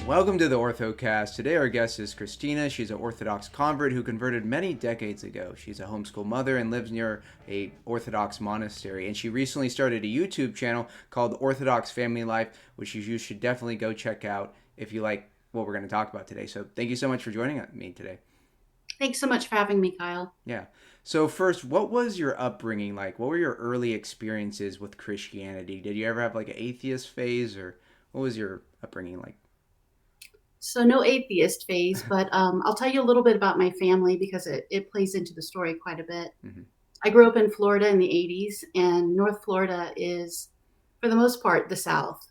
Welcome to the Orthocast. Today our guest is Christina. She's an Orthodox convert who converted many decades ago. She's a homeschool mother and lives near a Orthodox monastery. And she recently started a YouTube channel called Orthodox Family Life, which you should definitely go check out if you like what we're going to talk about today. So thank you so much for joining me today. Thanks so much for having me, Kyle. Yeah. So first, what was your upbringing like? What were your early experiences with Christianity? Did you ever have like an atheist phase, or what was your upbringing like? So no atheist phase, but I'll tell you a little bit about my family because it plays into the story quite a bit. Mm-hmm. I grew up in Florida in the 80s, and North Florida is, for the most part, the South.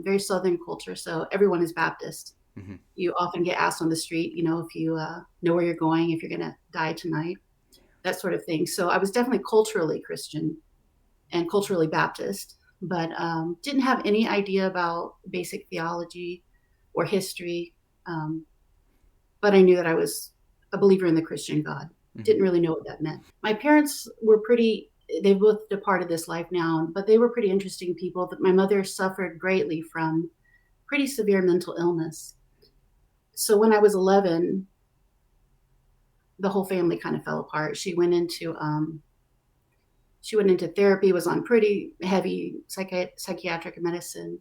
Very Southern culture, so everyone is Baptist. Mm-hmm. You often get asked on the street, if you know where you're going, if you're going to die tonight, that sort of thing. So I was definitely culturally Christian and culturally Baptist, but didn't have any idea about basic theology or history. But I knew that I was a believer in the Christian God. Mm-hmm. Didn't really know what that meant. My parents were they've both departed this life now, but they were pretty interesting people. My mother suffered greatly from pretty severe mental illness. So when I was 11, the whole family kind of fell apart. She went into therapy, was on pretty heavy psychiatric medicine.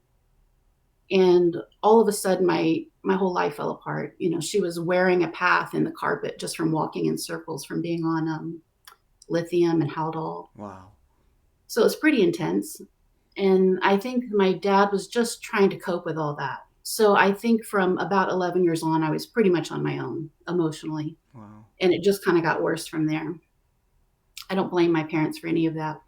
And all of a sudden, my whole life fell apart. She was wearing a path in the carpet just from walking in circles, from being on lithium and Haldol. Wow. So it was pretty intense. And I think my dad was just trying to cope with all that. So I think from about 11 years on, I was pretty much on my own emotionally. Wow. And it just kind of got worse from there. I don't blame my parents for any of that.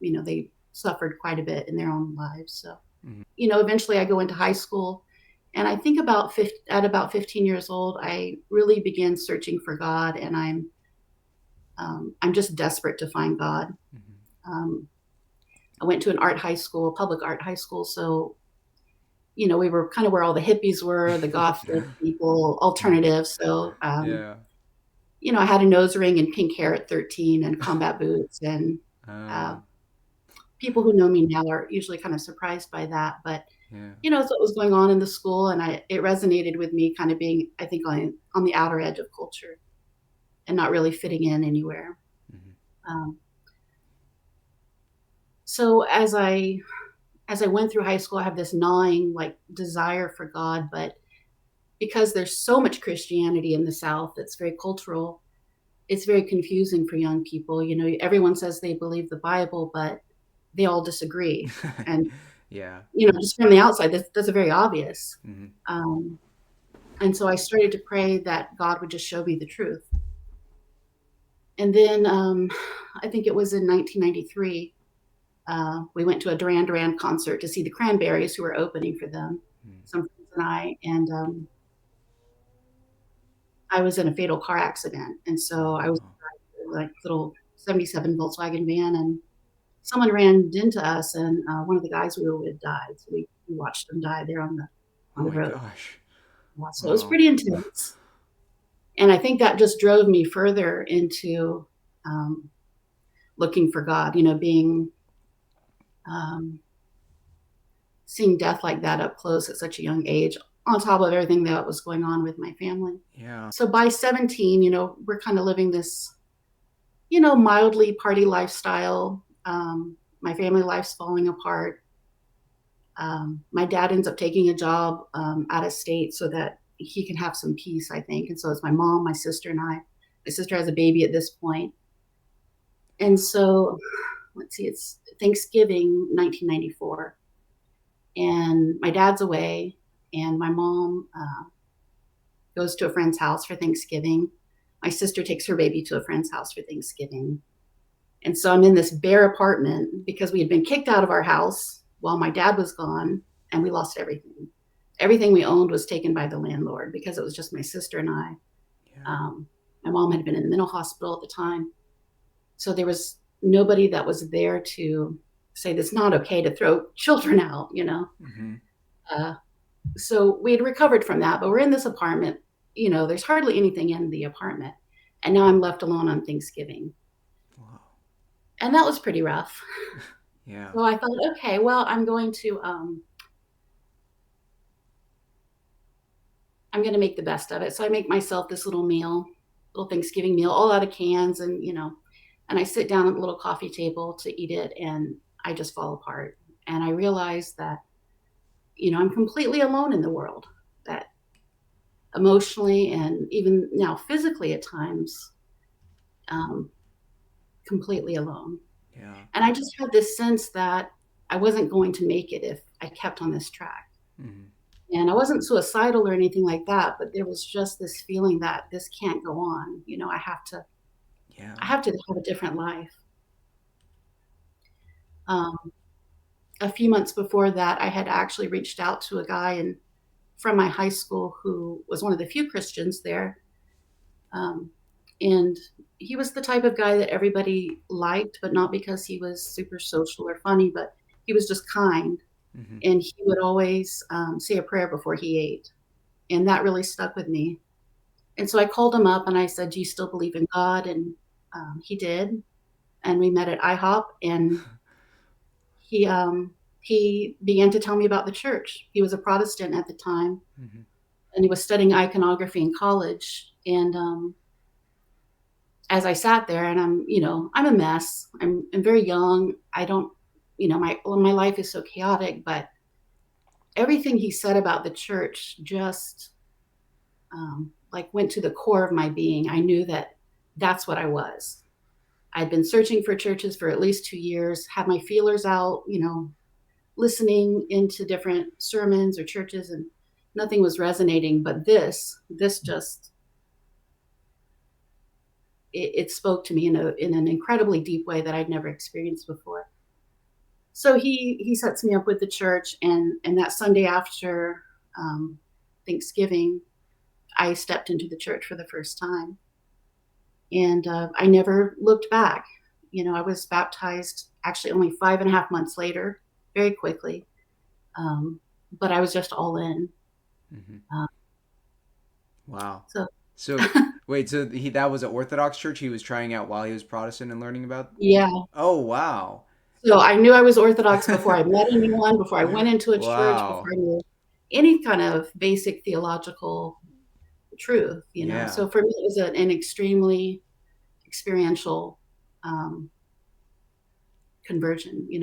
They suffered quite a bit in their own lives. So. Mm-hmm. Eventually I go into high school, and I think at about 15 years old, I really began searching for God, and I'm just desperate to find God. Mm-hmm. I went to an public art high school. So, we were kind of where all the hippies were, the gothic people, alternative. So, I had a nose ring and pink hair at 13 and combat boots, and people who know me now are usually kind of surprised by that, but it's what was going on in the school, and it resonated with me, kind of being, I think, on the outer edge of culture and not really fitting in anywhere. Mm-hmm. So as I went through high school, I have this gnawing desire for God, but because there's so much Christianity in the South that's very cultural, it's very confusing for young people. Everyone says they believe the Bible, but they all disagree. And, just from the outside, that's very obvious. Mm-hmm. And so I started to pray that God would just show me the truth. And then I think it was in 1993, we went to a Duran Duran concert to see the Cranberries, who were opening for them, some friends and I. And I was in a fatal car accident. And so I was in a little 77 Volkswagen van, and someone ran into us, and one of the guys we were with died. So we watched them die there on the road. Gosh. So it was pretty intense. And I think that just drove me further into looking for God, seeing death like that up close at such a young age, on top of everything that was going on with my family. Yeah. So by 17, we're kind of living this, mildly party lifestyle. My family life's falling apart. My dad ends up taking a job out of state so that he can have some peace, I think. And so it's my mom, my sister, and I. My sister has a baby at this point. And so, let's see, it's Thanksgiving 1994. And my dad's away, and my mom goes to a friend's house for Thanksgiving. My sister takes her baby to a friend's house for Thanksgiving. And so I'm in this bare apartment because we had been kicked out of our house while my dad was gone, and we lost everything. Everything we owned was taken by the landlord because it was just my sister and I. Yeah. My mom had been in the mental hospital at the time. So there was nobody that was there to say it's not okay to throw children out, Mm-hmm. So we had recovered from that, but we're in this apartment. There's hardly anything in the apartment. And now I'm left alone on Thanksgiving. Wow. And that was pretty rough. Yeah. So I thought, okay, well, I'm going to I'm going to make the best of it. So I make myself this little meal, little Thanksgiving meal, all out of cans, and and I sit down at the little coffee table to eat it, and I just fall apart. And I realize that, I'm completely alone in the world, that emotionally and even now physically at times, um, completely alone. Yeah. And I just had this sense that I wasn't going to make it if I kept on this track. Mm-hmm. And I wasn't suicidal or anything like that, but there was just this feeling that this can't go on. I have to, Yeah. I have to have a different life. Um, a few months before that, I had actually reached out to a guy from my high school who was one of the few Christians there. And he was the type of guy that everybody liked, but not because he was super social or funny, but he was just kind. Mm-hmm. And he would always say a prayer before he ate. And that really stuck with me. And so I called him up and I said, "Do you still believe in God?" And he did. And we met at IHOP, and he began to tell me about the church. He was a Protestant at the time, Mm-hmm. and he was studying iconography in college. And as I sat there, and I'm a mess. I'm very young. I don't, my life is so chaotic, but everything he said about the church just like went to the core of my being. I knew that that's what I was. I'd been searching for churches for at least 2 years, had my feelers out, listening into different sermons or churches, and nothing was resonating. But this just, it spoke to me in an incredibly deep way that I'd never experienced before. So he sets me up with the church, and that Sunday after Thanksgiving, I stepped into the church for the first time, and I never looked back. I was baptized actually only 5.5 months later, very quickly, but I was just all in. Mm-hmm. Wow. So So wait, so that was an Orthodox church he was trying out while he was Protestant and learning about? yeah, Oh, wow. so I knew I was Orthodox before I met anyone, before I went into a church, before Wow. I knew any kind of basic theological truth. Yeah. So for me, it was an extremely experiential conversion. There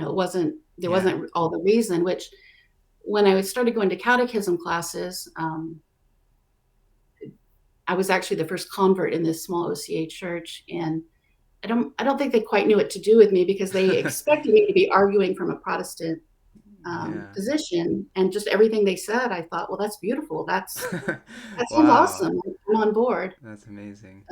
Yeah. wasn't all the reason, which when I started going to catechism classes, I was actually the first convert in this small OCA church, and I don't think they quite knew what to do with me, because they expected me to be arguing from a Protestant Yeah. position, and just everything they said, I thought, well, that's beautiful. That sounds Wow. awesome. I'm on board. That's amazing.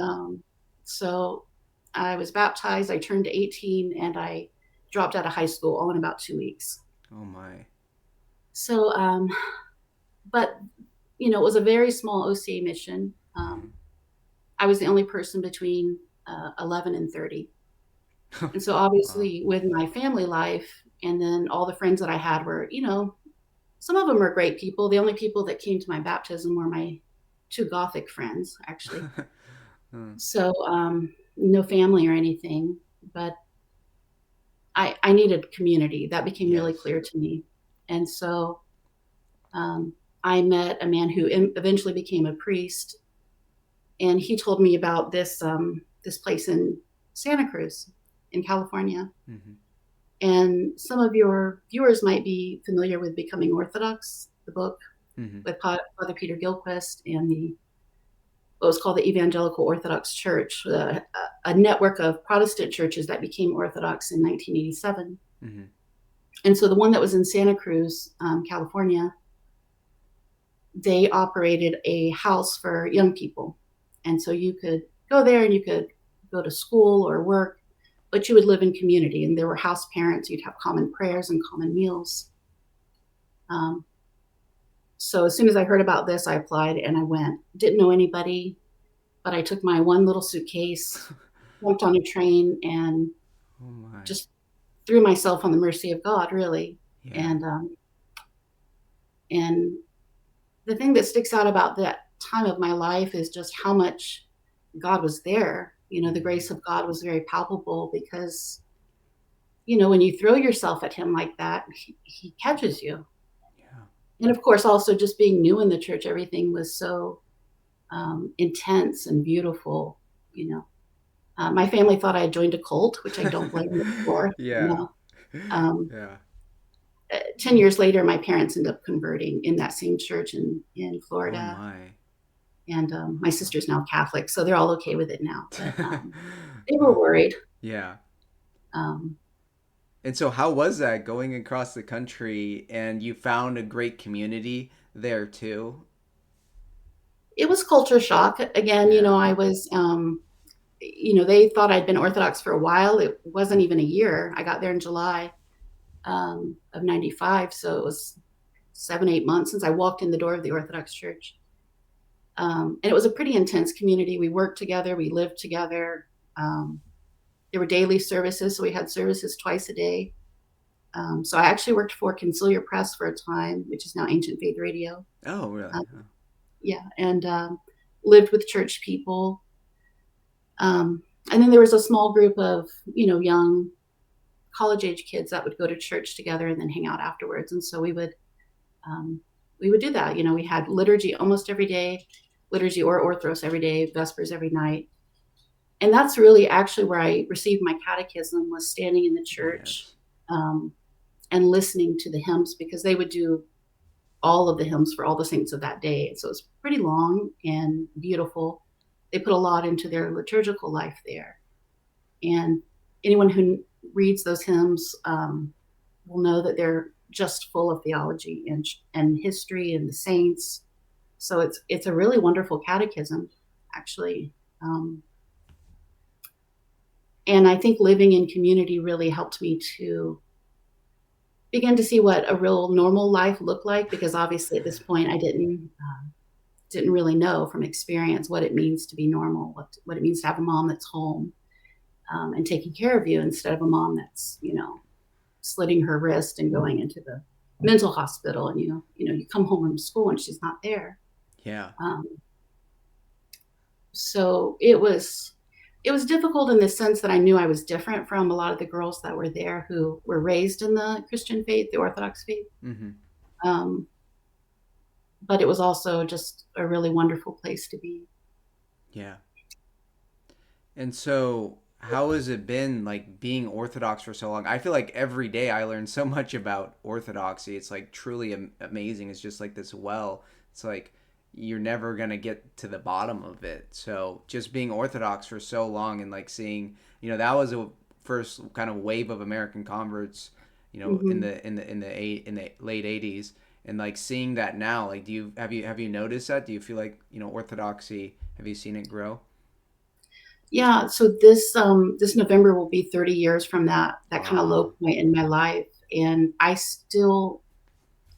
So I was baptized. I turned 18, and I dropped out of high school all in about 2 weeks. Oh my. So, but it was a very small OCA mission. Mm-hmm. I was the only person between 11 and 30. And so Wow. obviously with my family life, and then all the friends that I had were, some of them were great people. The only people that came to my baptism were my two Gothic friends, actually. So no family or anything, but I needed community. That became really Yes. clear to me. And so I met a man who eventually became a priest, and he told me about this place in Santa Cruz in California. Mm-hmm. And some of your viewers might be familiar with Becoming Orthodox, the book Mm-hmm. with Father Peter Gilchrist, and what was called the Evangelical Orthodox Church, a network of Protestant churches that became Orthodox in 1987. Mm-hmm. And so the one that was in Santa Cruz, California, they operated a house for young people. And so you could go there and you could go to school or work, but you would live in community, and there were house parents. You'd have common prayers and common meals. So as soon as I heard about this, I applied and I went. Didn't know anybody, but I took my one little suitcase, jumped on a train, and Oh my. just threw myself on the mercy of God, really. Yeah. And the thing that sticks out about that time of my life is just how much God was there. The grace of God was very palpable, because, when you throw yourself at him like that, he catches you. Yeah. And of course, also just being new in the church, everything was so intense and beautiful. You know, my family thought I had joined a cult, which I don't blame them for. You Yeah. know, um, Yeah. 10 years later, my parents ended up converting in that same church in Oh Florida, my. and my sister's now Catholic, so they're all okay with it now. But they were Oh, worried. yeah. Um, And so how was that going across the country and you found a great community there too? it was culture shock. Again, Yeah. I was, they thought I'd been Orthodox for a while. It wasn't even a year. I got there in July of 95. So it was 7, 8 months since I walked in the door of the Orthodox Church. And it was a pretty intense community. We worked together, we lived together. Um, there were daily services, so we had services twice a day. So I actually worked for Conciliar Press for a time, which is now Ancient Faith Radio. Oh, really? Um, Oh, yeah, and lived with church people. And then there was a small group of, young college age kids that would go to church together and then hang out afterwards. And so we would do that. We had liturgy almost every day, liturgy or orthros every day, vespers every night. And that's really actually where I received my catechism, was standing in the church yes. um, and listening to the hymns, because they would do all of the hymns for all the saints of that day. So it's pretty long and beautiful. They put a lot into their liturgical life there. And anyone who reads those hymns will know that they're just full of theology and history and the saints. So it's a really wonderful catechism, actually. And I think living in community really helped me to begin to see what a real normal life looked like, because obviously at this point I didn't really know from experience what it means to be normal, what it means to have a mom that's home and taking care of you, instead of a mom that's slitting her wrist and going into the mental hospital, and you come home from school and she's not there. Yeah. Um, so it was difficult in the sense that I knew I was different from a lot of the girls that were there who were raised in the Christian faith, the Orthodox faith. Mm-hmm. Um, but it was also just a really wonderful place to be. Yeah. And so, how has it been like being Orthodox for so long? I feel like every day I learn so much about Orthodoxy. It's like truly amazing. It's just like this well. It's like you're never gonna get to the bottom of it. So just being Orthodox for so long and like seeing, that was a first kind of wave of American converts, in Hmm. the late '80s, and like seeing that now. Like, have you noticed that? Do you feel like Orthodoxy? Have you seen it grow? Yeah, so this November will be 30 years from that kind of low Wow. point in my life, and I still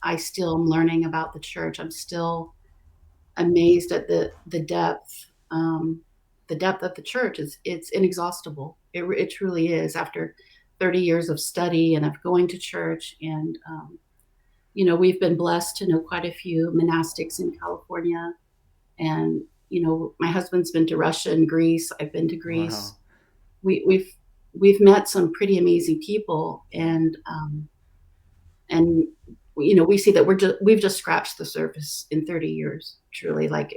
am learning about the church. I'm still amazed at the depth of the church. It's inexhaustible. It truly is. After 30 years of study and of going to church, and we've been blessed to know quite a few monastics in California, and my husband's been to Russia and Greece. I've been to Wow. Greece. We've met some pretty amazing people, Yeah. and we see that we've just scratched the surface in 30 years. Yeah. Truly, like,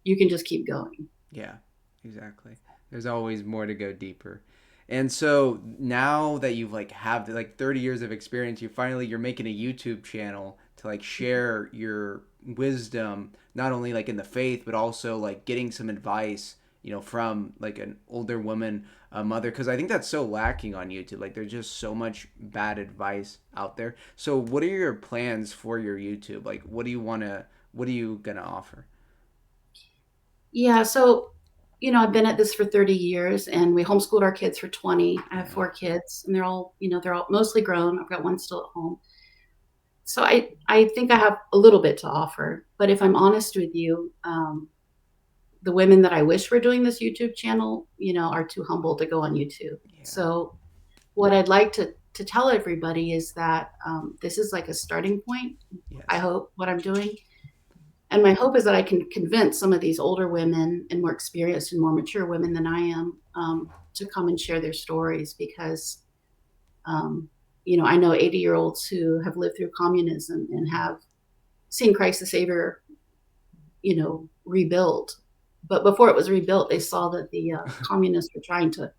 you can just keep going. Yeah. Exactly. There's always more to go deeper. And so now that you've like have like 30 years of experience, you're making a YouTube channel to like share your wisdom, not only like in the faith, but also like getting some advice, from like an older woman, a mother, because I think that's so lacking on YouTube. Like there's just so much bad advice out there. So what are your plans for your YouTube? Like what are you gonna offer? Yeah, so I've been at this for 30 years, and we homeschooled our kids for 20. I have Yeah. 4 kids, and they're all mostly grown. I've got one still at home. So I think I have a little bit to offer. But if I'm honest with you, the women that I wish were doing this YouTube channel, are too humble to go on YouTube. Yeah. So what I'd like to tell everybody is that this is like a starting point. I Yes. hope what I'm doing. And my hope is that I can convince some of these older women and more experienced and more mature women than I am, to come and share their stories, because, I know 80-year-olds who have lived through communism and have seeing Christ the Savior, rebuilt. But before it was rebuilt, they saw that the communists were trying to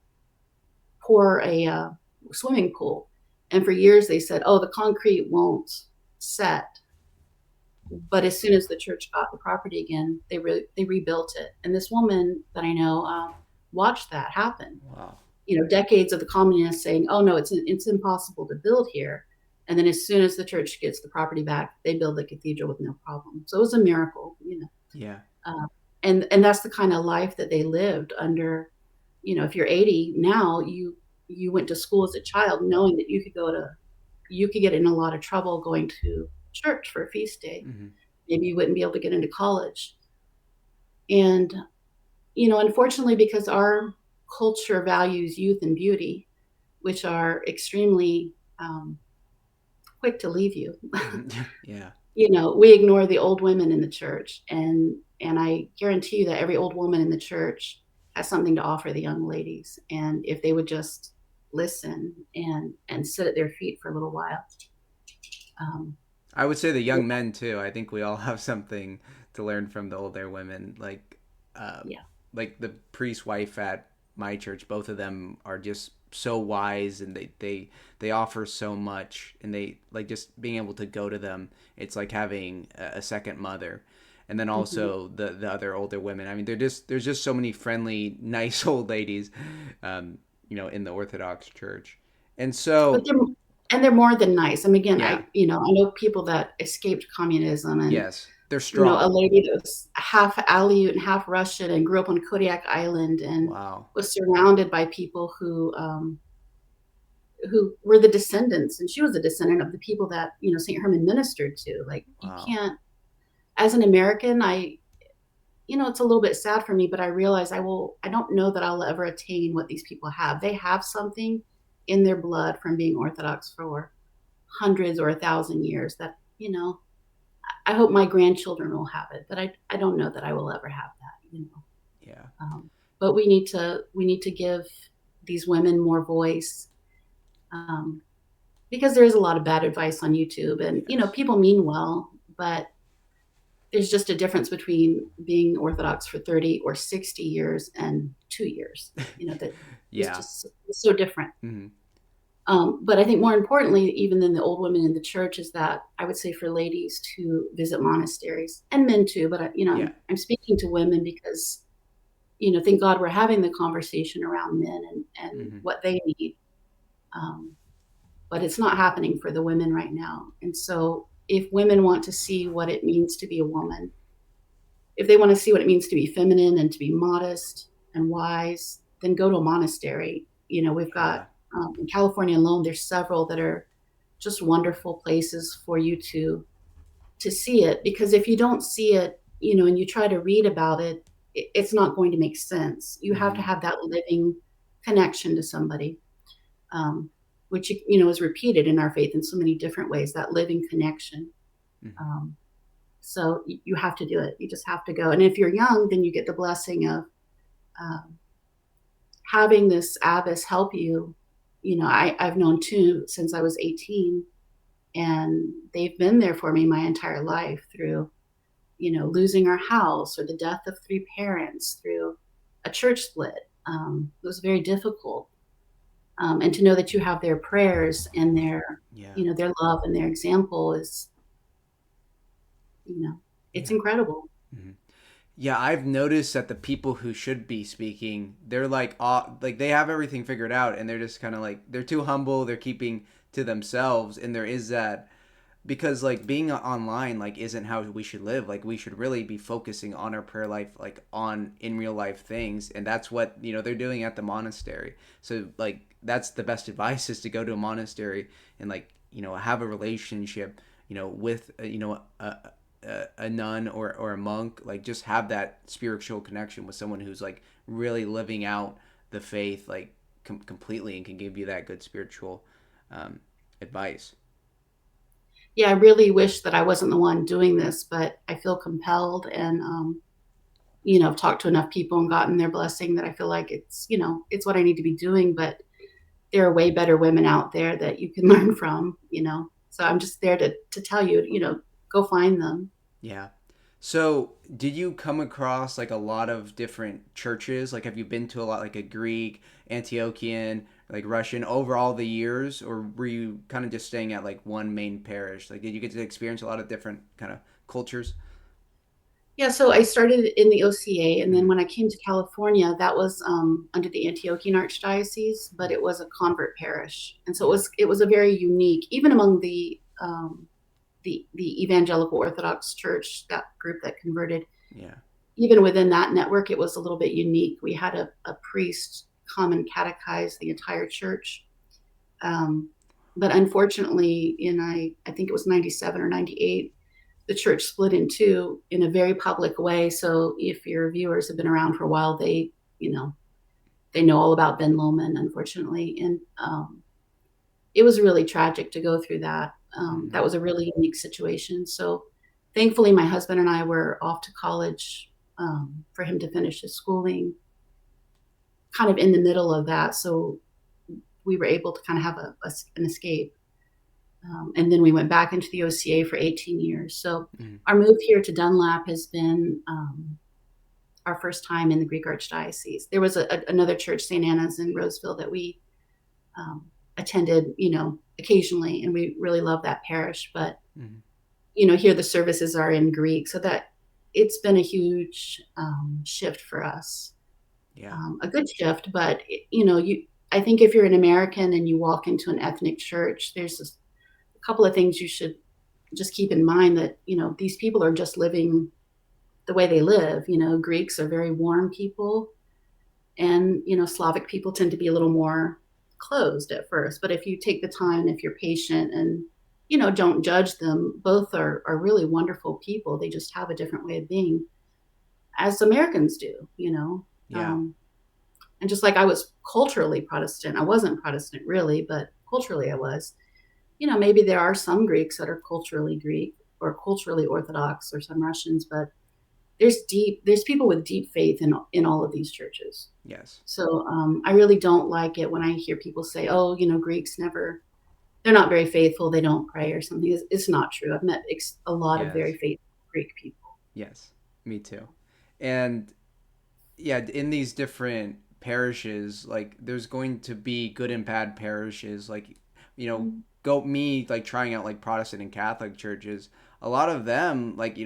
pour a swimming pool. And for years they said, oh, the concrete won't set. But as soon as the church got the property again, they rebuilt it. And this woman that I know watched that happen. Wow. Decades of the communists saying, oh, no, it's impossible to build here. And then as soon as the church gets the property back, they build the cathedral with no problem. So it was a miracle, Yeah. And that's the kind of life that they lived under. If you're 80 now, you went to school as a child knowing that you could get in a lot of trouble going to church for a feast day. Mm-hmm. Maybe you wouldn't be able to get into college. And, unfortunately, because our culture values youth and beauty, which are extremely quick to leave you. Yeah. We ignore the old women in the church, and I guarantee you that every old woman in the church has something to offer the young ladies. And if they would just listen and sit at their feet for a little while. I would say the young men too. I think we all have something to learn from the older women. Like the priest's wife at my church, both of them are just so wise, and they offer so much, and they like just being able to go to them. It's like having a second mother. And then also the other older women. I mean, there's just so many friendly, nice old ladies, in the Orthodox Church. And so, but they're more than nice. I mean, again, yeah. I know people that escaped communism, and Yes, they're strong. A lady that was half Aleut and half Russian and grew up on Kodiak Island and Wow. was surrounded by people who were the descendants, and she was a descendant of the people that St. Herman ministered to. Like, Wow. You can't, as an American, it's a little bit sad for me, but I realize I don't know that I'll ever attain what these people have. They have something in their blood from being Orthodox for hundreds or 1,000 years that, I hope my grandchildren will have it, but I don't know that I will ever have that, Yeah. But we need to give these women more voice, because there is a lot of bad advice on YouTube, and, people mean well, but there's just a difference between being Orthodox for 30 or 60 years and 2 years, that Yeah. it's just so different. Mm-hmm. But I think more importantly, even than the old women in the church, is that I would say for ladies to visit monasteries, and men too. But I'm speaking to women because, thank God we're having the conversation around men and what they need. But it's not happening for the women right now. And so if women want to see what it means to be a woman, if they want to see what it means to be feminine and to be modest and wise, then go to a monastery. We've got in California alone, there's several that are just wonderful places for you to see it. Because if you don't see it, and you try to read about it, it's not going to make sense. You have to have that living connection to somebody, which is repeated in our faith in so many different ways. That living connection. So you have to do it. You just have to go. And if you're young, then you get the blessing of having this abbess help you. I've known two since I was 18, and they've been there for me my entire life through, losing our house or the death of 3 parents, through a church split. It was very difficult. And to know that you have their prayers and their, their love and their example is, it's incredible. Mm-hmm. Yeah, I've noticed that the people who should be speaking, they're like they have everything figured out, and they're just kind of like, they're too humble, they're keeping to themselves, and there is that, because like being online like isn't how we should live. Like we should really be focusing on our prayer life, like on in real life things, and that's what they're doing at the monastery. So like that's the best advice, is to go to a monastery and like have a relationship with a nun or a monk. Like just have that spiritual connection with someone who's like really living out the faith like completely, and can give you that good spiritual advice. Yeah, I really wish that I wasn't the one doing this, but I feel compelled, and I've talked to enough people and gotten their blessing that I feel like it's it's what I need to be doing. But there are way better women out there that you can learn from. So I'm just there to tell you, go find them. Yeah. So, did you come across like a lot of different churches? Like, have you been to a lot, like a Greek, Antiochian, like Russian, over all the years, or were you kind of just staying at like one main parish? Like, did you get to experience a lot of different kind of cultures? Yeah, so I started in the OCA, and then Hmm. when I came to California, that was under the Antiochian Archdiocese, but it was a convert parish, and so Yeah. it was a very unique, even among the Evangelical Orthodox Church, that group that converted. Yeah. Even within that network, it was a little bit unique. We had a priest come and catechize the entire church, um, but unfortunately, I think it was 97 or 98, the church split in two in a very public way. So if your viewers have been around for a while, you know, they know all about Ben Lomond, unfortunately. And it was really tragic to go through that. Hmm. That was a really unique situation. So thankfully, my husband and I were off to college for him to finish his schooling, kind of in the middle of that. So we were able to kind of have an escape. And then we went back into the OCA for 18 years. So Hmm. our move here to Dunlap has been our first time in the Greek Archdiocese. There was another church, St. Anna's in Roseville, that we um, attended, occasionally, and we really love that parish. But Hmm. here the services are in Greek, so that it's been a huge shift for us. Yeah. A good shift, but I think if you're an American and you walk into an ethnic church, there's a couple of things you should just keep in mind, that these people are just living the way they live. Greeks are very warm people, and Slavic people tend to be a little more closed at first. But if you take the time, if you're patient, and don't judge them, both are really wonderful people. They just have a different way of being, as Americans do. Yeah. um, and just like I was culturally Protestant, I wasn't Protestant really, but culturally I was. Maybe there are some Greeks that are culturally Greek or culturally Orthodox, or some Russians, but there's people with deep faith in all of these churches. Yes. So I really don't like it when I hear people say, "Oh, Greeks they're not very faithful. They don't pray or something." It's not true. I've met a lot of very Yes. faithful Greek people. Yes. Me too. And yeah, in these different parishes, like there's going to be good and bad parishes. Like, you know, Mm. go me like trying out like Protestant and Catholic churches. A lot of them, like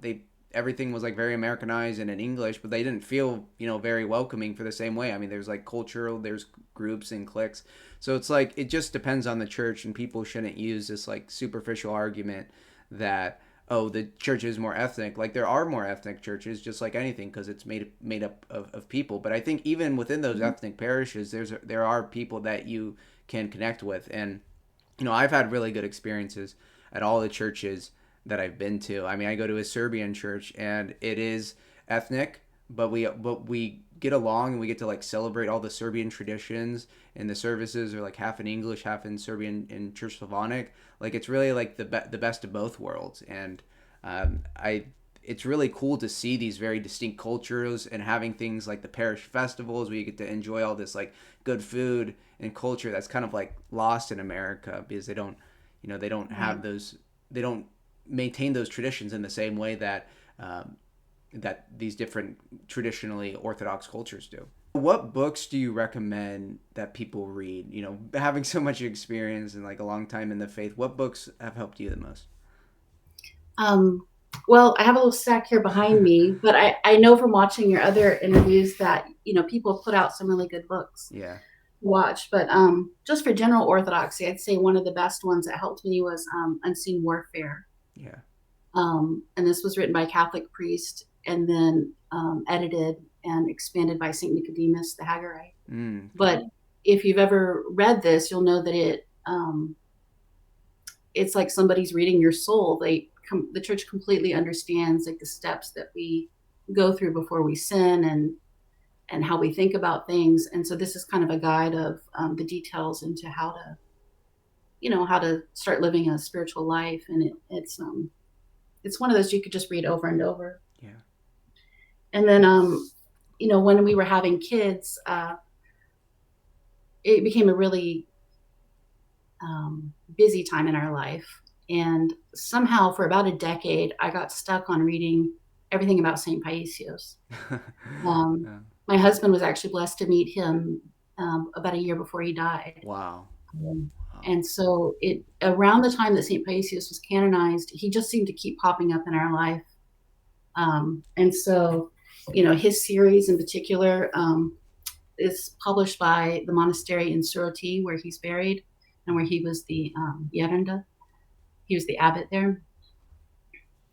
they everything was like very Americanized and in English, but they didn't feel very welcoming for the same way. I mean, there's like cultural, there's groups and cliques, so it's like it just depends on the church, and people shouldn't use this like superficial argument that oh, the church is more ethnic. Like there are more ethnic churches, just like anything, because it's made up of people. But I think even within those ethnic parishes, there are people that you can connect with, and I've had really good experiences at all the churches that I've been to. I mean, I go to a Serbian church, and it is ethnic, but we get along, and we get to like celebrate all the Serbian traditions, and the services are like half in English, half in Serbian and Church Slavonic. Like it's really like the best of both worlds, and I it's really cool to see these very distinct cultures, and having things like the parish festivals where you get to enjoy all this like good food and culture that's kind of like lost in America, because they don't Right. have those, they don't maintain those traditions in the same way that that these different traditionally Orthodox cultures do. What books do you recommend that people read? Having so much experience and like a long time in the faith, what books have helped you the most? Um, well, I have a little stack here behind me, but I know from watching your other interviews that people put out some really good books Yeah, to watch. But just for general Orthodoxy, I'd say one of the best ones that helped me was Unseen Warfare. yeah. And this was written by a Catholic priest, and then edited and expanded by Saint Nicodemus the Haggerite. Okay. But if you've ever read this, you'll know that it's like somebody's reading your soul. The church completely understands like the steps that we go through before we sin, and how we think about things. And so this is kind of a guide of the details into how to start living a spiritual life. And it's one of those you could just read over and over. Yeah. And then when we were having kids, it became a really busy time in our life. And somehow for about a decade, I got stuck on reading everything about St. Paisios. Um, Yeah. my husband was actually blessed to meet him about a year before he died. Wow. Um, Wow. and so it around the time that St. Paisios was canonized, he just seemed to keep popping up in our life. And so, his series in particular is published by the monastery in Suroti, where he's buried and where he was the Yerenda. He was the abbot there.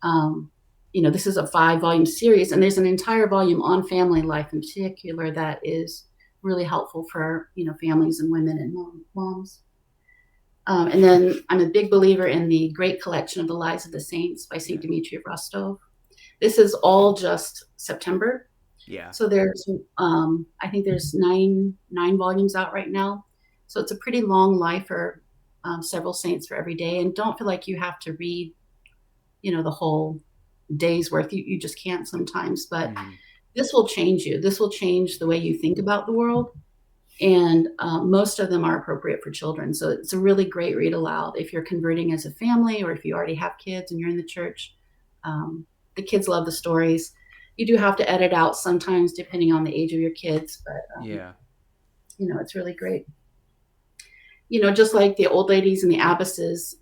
Um, this is a 5-volume series, and there's an entire volume on family life in particular that is really helpful for, families and women and moms. And then I'm a big believer in the Great Collection of the Lives of the Saints by St. Yeah. Dimitri of Rostov. This is all just September. Yeah. So there's, I think there's nine volumes out right now. So it's a pretty long life for several saints for every day. And don't feel like you have to read, the whole day's worth. You just can't sometimes. But this will change you. This will change the way you think about the world. And most of them are appropriate for children. So it's a really great read aloud if you're converting as a family or if you already have kids and you're in the church. The kids love the stories. You do have to edit out sometimes depending on the age of your kids, but Yeah. It's really great. Just like the old ladies and the abbesses,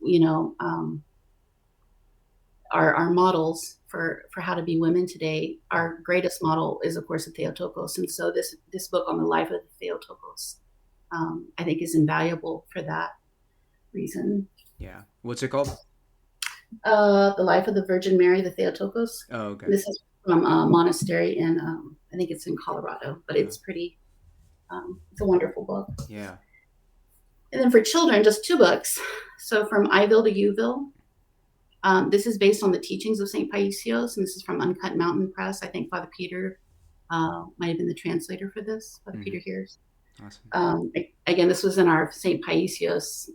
are models for how to be women today. Our greatest model is, of course, the Theotokos. And so this book on the life of the Theotokos, I think is invaluable for that reason. Yeah. What's it called? The Life of the Virgin Mary, the Theotokos. Oh, okay. This is from a monastery in, I think it's in Colorado, but it's pretty, it's a wonderful book. Yeah. And then for children, just 2 books. So from I-ville to You-ville. This is based on the teachings of St. Paisios, and this is from Uncut Mountain Press. I think Father Peter might have been the translator for this, Father Peter Hears. Awesome. Again, this was in our St. Paisios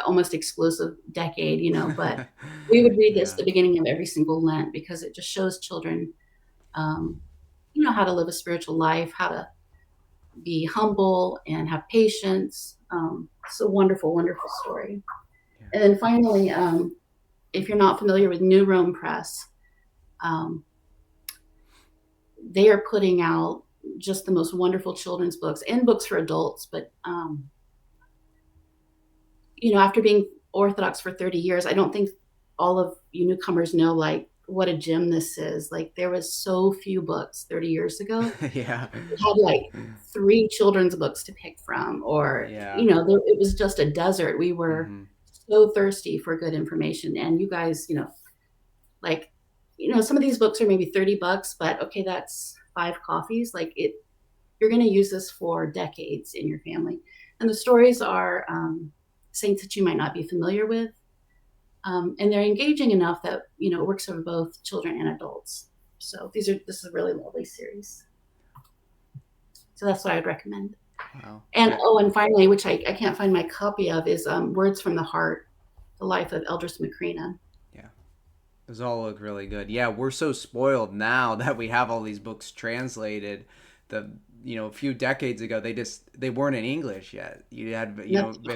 almost exclusive decade, but we would read this at the beginning of every single Lent because it just shows children, how to live a spiritual life, how to be humble and have patience. It's a wonderful, wonderful story. Yeah. And then finally, if you're not familiar with New Rome Press, they are putting out just the most wonderful children's books and books for adults. But, after being Orthodox for 30 years, I don't think all of you newcomers know, like, what a gem this is. Like, there was so few books 30 years ago. Yeah. We had like 3 children's books to pick from, or, it was just a desert. We were so thirsty for good information. And you guys, some of these books are maybe $30, but okay, that's 5 coffees. Like you're going to use this for decades in your family. And the stories are saints that you might not be familiar with. And they're engaging enough that, it works for both children and adults. So this is a really lovely series. So that's what I would recommend. Wow. And finally, which I can't find my copy of, is Words from the Heart, the life of Abbess Makrina. Yeah. Those all look really good. Yeah, we're so spoiled now that we have all these books translated. A few decades ago, they weren't in English yet. You had,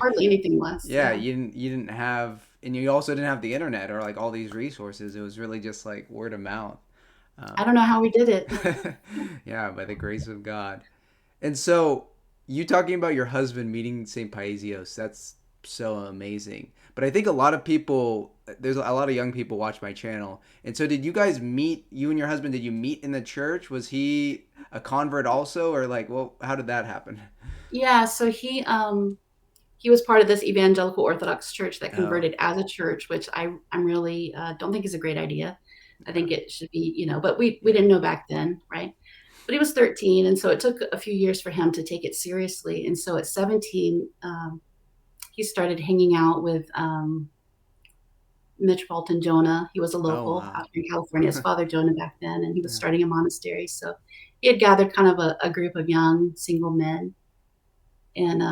hardly anything was. Yeah, you didn't have, and you also didn't have the internet or like all these resources. It was really just like word of mouth. I don't know how we did it. Yeah, by the grace of God. And so you talking about your husband meeting St. Paisios, that's so amazing. But I think there's a lot of young people watch my channel. And so did you guys meet, you and your husband, did you meet in the church? Was he a convert also, or like, well, how did that happen? Yeah, so he was part of this evangelical Orthodox church that converted as a church, which I'm really don't think is a great idea. I think it should be, but we didn't know back then, right? But he was 13, and so it took a few years for him to take it seriously. And so at 17, he started hanging out with Metropolitan Jonah. He was a local out in California, as Father Jonah back then, and he was starting a monastery. So he had gathered kind of a group of young single men and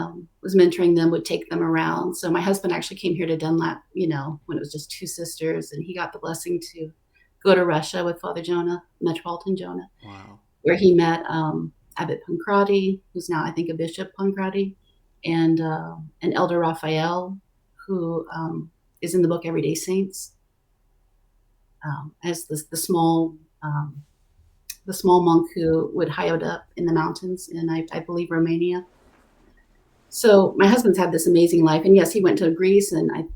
was mentoring them, would take them around. So my husband actually came here to Dunlap, when it was just 2 sisters, and he got the blessing to go to Russia with Father Jonah, Metropolitan Jonah. Wow. Where he met Abbot Pancrati, who's now, I think, a Bishop Pancrati, and Elder Raphael, who is in the book Everyday Saints, as um, the small monk who would hide up in the mountains in, I believe, Romania. So my husband's had this amazing life, and yes, he went to Greece, and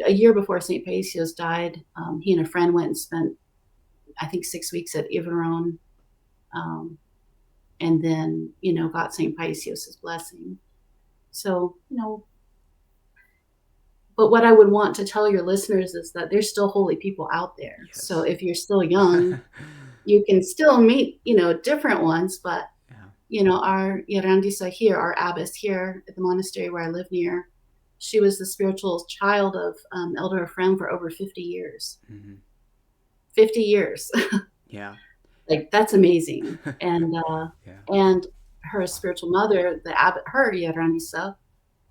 a year before St. Paisios died, he and a friend went and spent, I think, 6 weeks at I-ville, and then, got St. Paisios' blessing. So, but what I would want to tell your listeners is that there's still holy people out there. Yes. So if you're still young, you can still meet, different ones, but, our Yarandisa here, our abbess here at the monastery where I live near, she was the spiritual child of Elder Ephraim for over 50 years. 50 years. Yeah. Like, that's amazing. And and her spiritual mother, the abbot, her Yarandisa,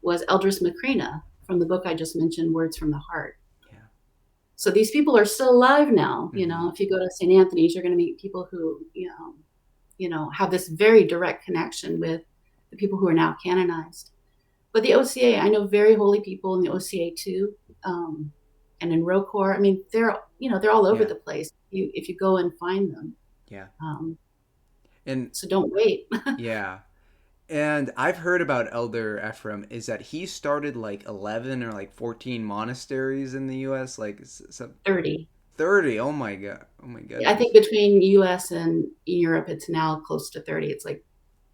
was Abbess Makrina from the book I just mentioned, Words from the Heart. Yeah. So these people are still alive now. If you go to St. Anthony's, you're going to meet people who, have this very direct connection with the people who are now canonized. But the OCA, I know very holy people in the OCA too, and in Rocor. I mean, they're all over the place. If you go and find them. Yeah. And so don't wait. Yeah. And I've heard about Elder Ephraim is that he started like 11 or like 14 monasteries in the U.S. Like 30. 30. Oh my God. Oh my God. I think between U.S. and Europe, it's now close to 30. It's like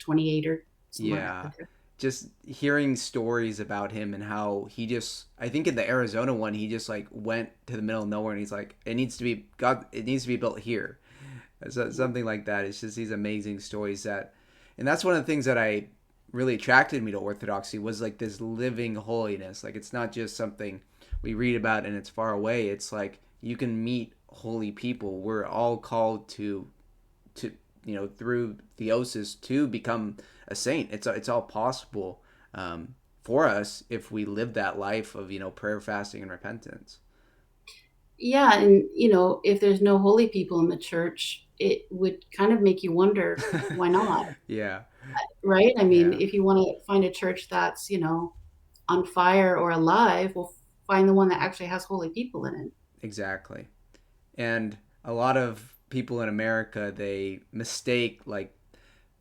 28 or somewhere. Yeah. Just hearing stories about him and how he just, I think in the Arizona one, he just like went to the middle of nowhere and he's like, it needs to be built here. So, something like that. It's just these amazing stories and that's one of the things that I really attracted me to Orthodoxy was like this living holiness. Like it's not just something we read about and it's far away. It's like you can meet holy people. We're all called to through theosis to become a saint. It's all possible for us if we live that life of prayer, fasting, and repentance. Yeah, and if there's no holy people in the church, it would kind of make you wonder why not. Yeah. Right? I mean, if you want to find a church that's on fire or alive, well, find the one that actually has holy people in it. Exactly. And a lot of people in America, they mistake like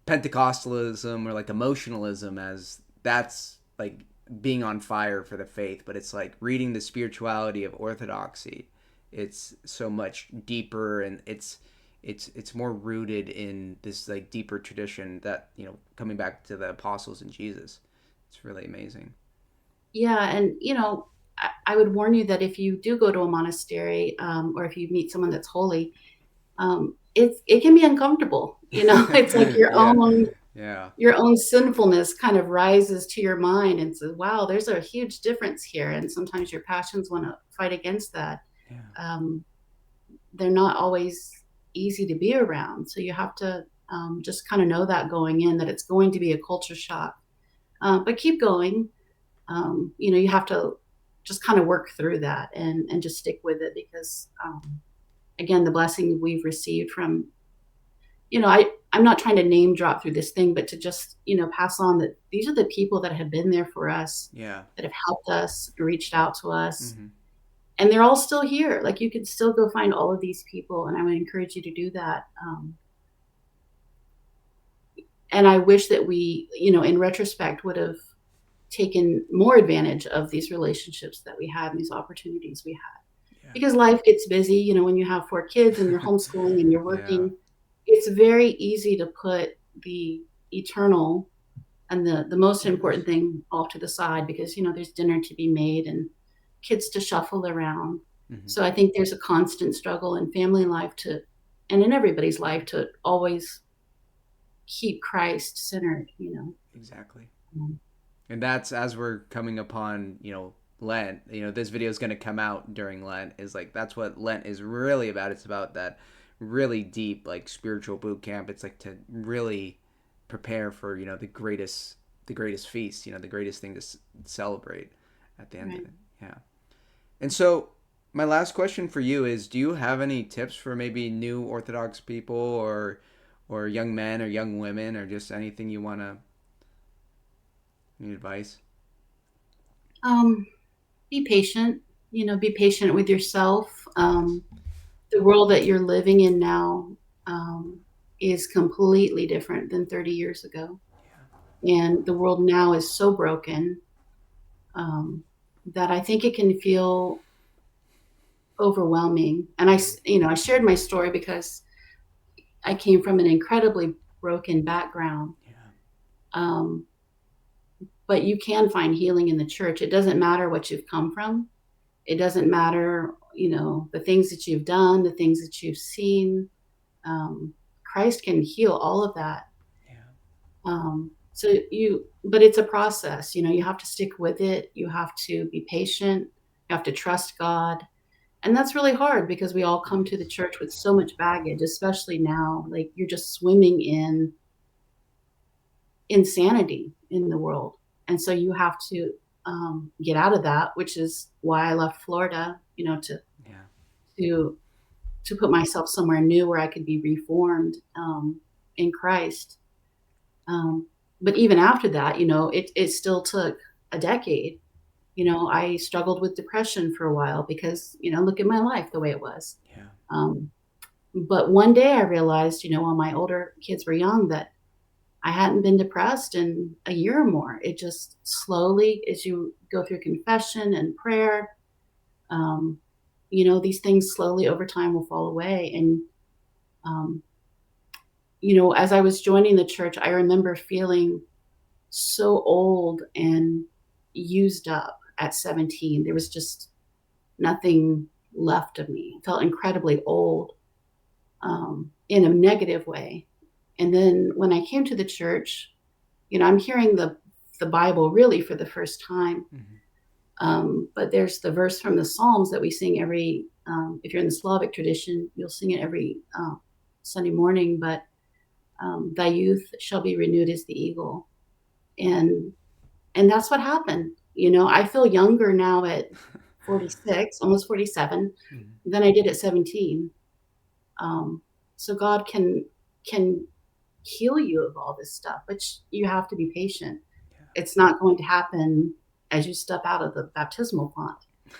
Pentecostalism or like emotionalism as that's like being on fire for the faith, but it's like reading the spirituality of Orthodoxy. It's so much deeper and it's more rooted in this like deeper tradition that coming back to the apostles and Jesus. It's really amazing. Yeah, and I would warn you that if you do go to a monastery, or if you meet someone that's holy, it can be uncomfortable. It's like your own sinfulness kind of rises to your mind and says, "Wow, there's a huge difference here." And sometimes your passions want to fight against that. Yeah. They're not always easy to be around, so you have to just kind of know that going in, that it's going to be a culture shock. But keep going. You have to just kind of work through that and just stick with it because, again, the blessing we've received from, I'm not trying to name drop through this thing, but to just, pass on that these are the people that have been there for us, that have helped us, reached out to us. Mm-hmm. And they're all still here. Like you can still go find all of these people. And I would encourage you to do that. And I wish that we, in retrospect, would have taken more advantage of these relationships that we had and these opportunities we had. Because life gets busy, when you have 4 kids and you're homeschooling and you're working, it's very easy to put the eternal and the most important thing off to the side because, there's dinner to be made and kids to shuffle around. Mm-hmm. So I think there's a constant struggle in family life and in everybody's life to always keep Christ centered, Exactly. And that's as we're coming upon, Lent, this video is going to come out during Lent is like, that's what Lent is really about. It's about that really deep, like spiritual boot camp. It's like to really prepare for, the greatest feast, the greatest thing to celebrate at the end of it. Yeah. And so my last question for you is, do you have any tips for maybe new Orthodox people or young men or young women or just anything you want to, any advice? Be patient, be patient with yourself. The world that you're living in now is completely different than 30 years ago. And the world now is so broken that I think it can feel overwhelming. And I shared my story because I came from an incredibly broken background. Um, but you can find healing in the church. It doesn't matter what you've come from. It doesn't matter, the things that you've done, the things that you've seen. Christ can heal all of that. But it's a process. You have to stick with it. You have to be patient. You have to trust God. And that's really hard because we all come to the church with so much baggage, especially now. Like, you're just swimming in insanity in the world. And so you have to get out of that, which is why I left Florida, to put myself somewhere new where I could be reformed in Christ. But even after that, it still took a decade. I struggled with depression for a while because, look at my life the way it was. But one day I realized, while my older kids were young, that I hadn't been depressed in a year or more. It just slowly, as you go through confession and prayer, these things slowly over time will fall away. And, as I was joining the church, I remember feeling so old and used up at 17. There was just nothing left of me. I felt incredibly old in a negative way. And then when I came to the church, I'm hearing the Bible really for the first time. But there's the verse from the Psalms that we sing every, if you're in the Slavic tradition, you'll sing it every Sunday morning. But thy youth shall be renewed as the eagle. And that's what happened. I feel younger now at 46, almost 47, than I did at 17. So God can heal you of all this stuff, but you have to be patient. It's not going to happen as you step out of the baptismal font.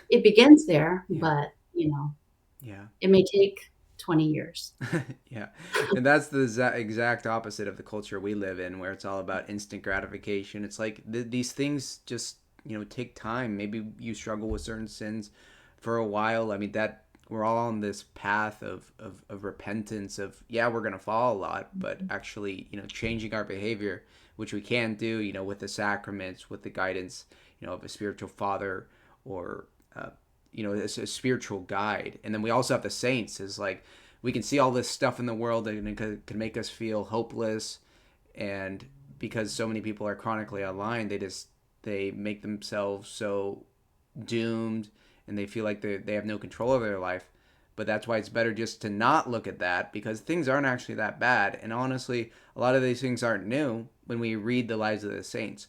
It begins there, but it may take 20 years. And that's the exact opposite of the culture we live in, where it's all about instant gratification. It's like these things just take time. Maybe you struggle with certain sins for a while. I mean, that we're all on this path of repentance of, we're going to fall a lot, but actually, changing our behavior, which we can do, with the sacraments, with the guidance, of a spiritual father or, a spiritual guide. And then we also have the saints. Is like, we can see all this stuff in the world that can make us feel hopeless. And because so many people are chronically online, they make themselves so doomed, and they feel like they have no control over their life. But that's why it's better just to not look at that, because things aren't actually that bad. And honestly, a lot of these things aren't new when we read the lives of the saints.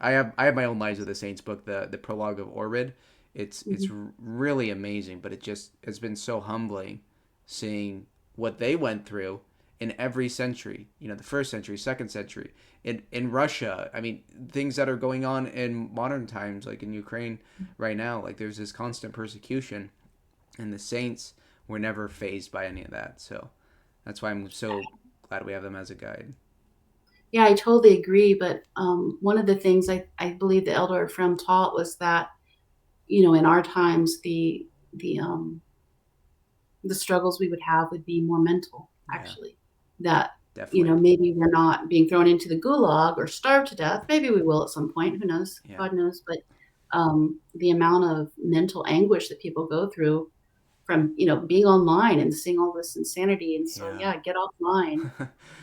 I have my own Lives of the Saints book, the prologue of Ovid. It's really amazing, but it's been so humbling seeing what they went through in every century. The first century, second century, in Russia. I mean, things that are going on in modern times, like in Ukraine right now. Like, there's this constant persecution, and the saints were never fazed by any of that. So that's why I'm so glad we have them as a guide. Yeah, I totally agree. But one of the things I believe the elder Ephraim taught was that, in our times, the struggles we would have would be more mental, actually. That, Definitely. maybe we're not being thrown into the gulag or starved to death. Maybe we will at some point. Who knows? God knows. But the amount of mental anguish that people go through from, being online and seeing all this insanity. And so, get offline.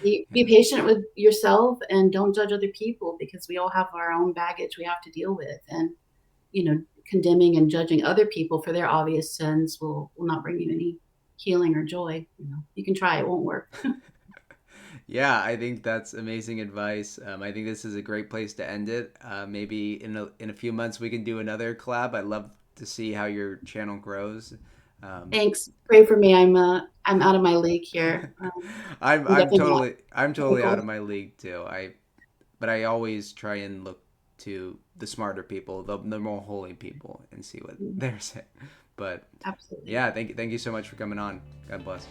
Be patient with yourself and don't judge other people, because we all have our own baggage we have to deal with. And, condemning and judging other people for their obvious sins will not bring you any healing or joy. You can try, it won't work. Yeah, I think that's amazing advice. I think this is a great place to end it. Maybe in a few months we can do another collab. I'd love to see how your channel grows. Thanks. Pray for me. I'm out of my league here. I'm definitely totally not out of technical. my league too. But I always try and look to the smarter people, the more holy people, and see what Mm, they're saying. But absolutely. yeah, thank you so much for coming on. God bless.